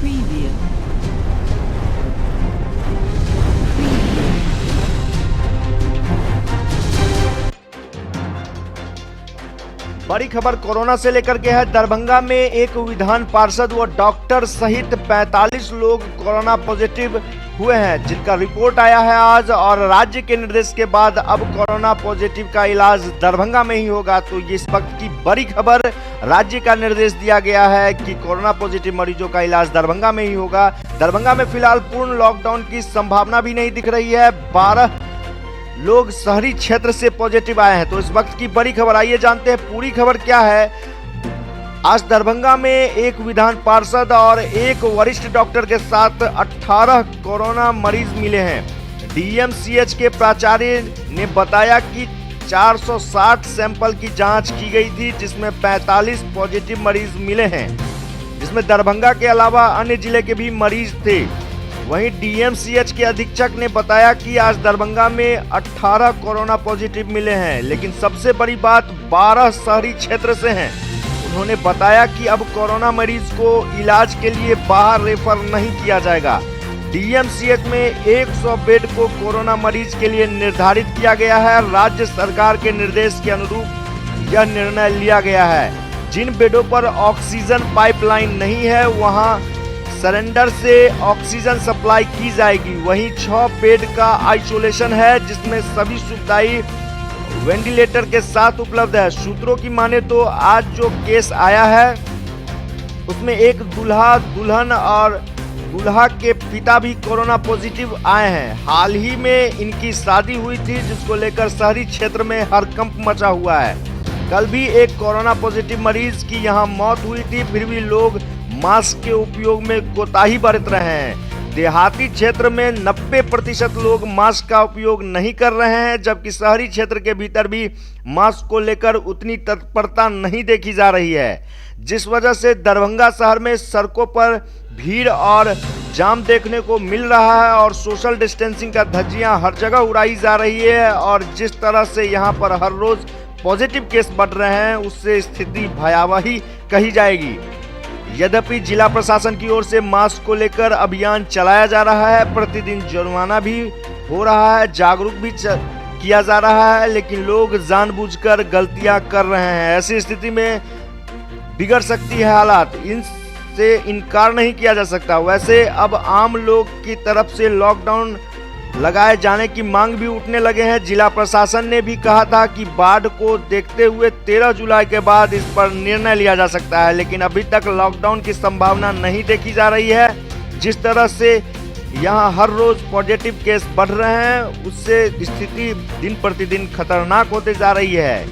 Preview. बड़ी खबर corona से लेकर के है। दरभंगा में एक विधान पार्षद व डॉक्टर सहित 45 लोग कोरोना पॉजिटिव हुए हैं, जिनका रिपोर्ट आया है आज। और राज्य के निर्देश के बाद अब कोरोना पॉजिटिव का इलाज दरभंगा में ही होगा। तो इस वक्त की बड़ी खबर, राज्य का निर्देश दिया गया है कि कोरोना पॉजिटिव मरीजों का इलाज दरभंगा में ही होगा। दरभंगा में फिलहाल पूर्ण लॉकडाउन की संभावना भी नहीं दिख रही है। 12 लोग शहरी क्षेत्र से पॉजिटिव आए हैं। तो इस वक्त की बड़ी खबर, आइए जानते हैं पूरी खबर क्या है। आज दरभंगा में एक विधान पार्षद और एक वरिष्ठ डॉक्टर के साथ 18 कोरोना मरीज मिले हैं। डीएमसीएच के प्राचार्य ने बताया कि 460 सैंपल की जांच की गई थी, जिसमें 45 पॉजिटिव मरीज मिले हैं, जिसमें दरभंगा के अलावा अन्य जिले के भी मरीज थे। वहीं डीएमसीएच के अधीक्षक ने बताया कि आज दरभंगा में 18 कोरोना पॉजिटिव मिले हैं, लेकिन सबसे बड़ी बात 12 शहरी क्षेत्र से हैं। उन्होंने बताया कि अब कोरोना मरीज को इलाज के लिए बाहर रेफर नहीं किया जाएगा। डीएमसीएच में 100 बेड को कोरोना मरीज के लिए निर्धारित किया गया है। राज्य सरकार के निर्देश के अनुरूप यह निर्णय लिया गया है। जिन बेडों पर ऑक्सीजन पाइपलाइन नहीं है, वहां सिलेंडर से ऑक्सीजन सप्लाई की जाएगी। वहीं 6 बेड का आइसोलेशन है, जिसमें सभी सुविधाएं वेंटिलेटर के साथ उपलब्ध है। सूत्रों की माने तो आज जो केस आया है उसमें एक दूल्हा, दुल्हन और दूल्हा के पिता भी कोरोना पॉजिटिव आए हैं। हाल ही में इनकी शादी हुई थी, जिसको लेकर शहरी क्षेत्र में हड़कंप मचा हुआ है। कल भी एक कोरोना पॉजिटिव मरीज की यहां मौत हुई थी, फिर भी लोग मास्क के उपयोग में कोताही बरत रहे हैं। देहाती क्षेत्र में 90% लोग मास्क का उपयोग नहीं कर रहे हैं, जबकि शहरी क्षेत्र के भीतर भी मास्क को लेकर उतनी तत्परता नहीं देखी जा रही है, जिस वजह से दरभंगा शहर में सड़कों पर भीड़ और जाम देखने को मिल रहा है। और सोशल डिस्टेंसिंग का धज्जियां हर जगह उड़ाई जा रही है। और जिस तरह से यहां पर हर रोज पॉजिटिव केस बढ़ रहे हैं, उससे स्थिति भयावह ही कही जाएगी। यद्यपि जिला प्रशासन की ओर से मास्क को लेकर अभियान चलाया जा रहा है, प्रतिदिन जुर्माना भी हो रहा है, जागरूक भी किया जा रहा है, लेकिन लोग जानबूझकर गलतियां कर रहे हैं। ऐसी स्थिति में बिगड़ सकती है हालात, इनसे इनकार नहीं किया जा सकता। वैसे अब आम लोग की तरफ से लॉकडाउन लगाए जाने की मांग भी उठने लगे हैं। जिला प्रशासन ने भी कहा था कि बाढ़ को देखते हुए 13 जुलाई के बाद इस पर निर्णय लिया जा सकता है, लेकिन अभी तक लॉकडाउन की संभावना नहीं देखी जा रही है। जिस तरह से यहां हर रोज पॉजिटिव केस बढ़ रहे हैं, उससे स्थिति दिन प्रतिदिन खतरनाक होते जा रही है।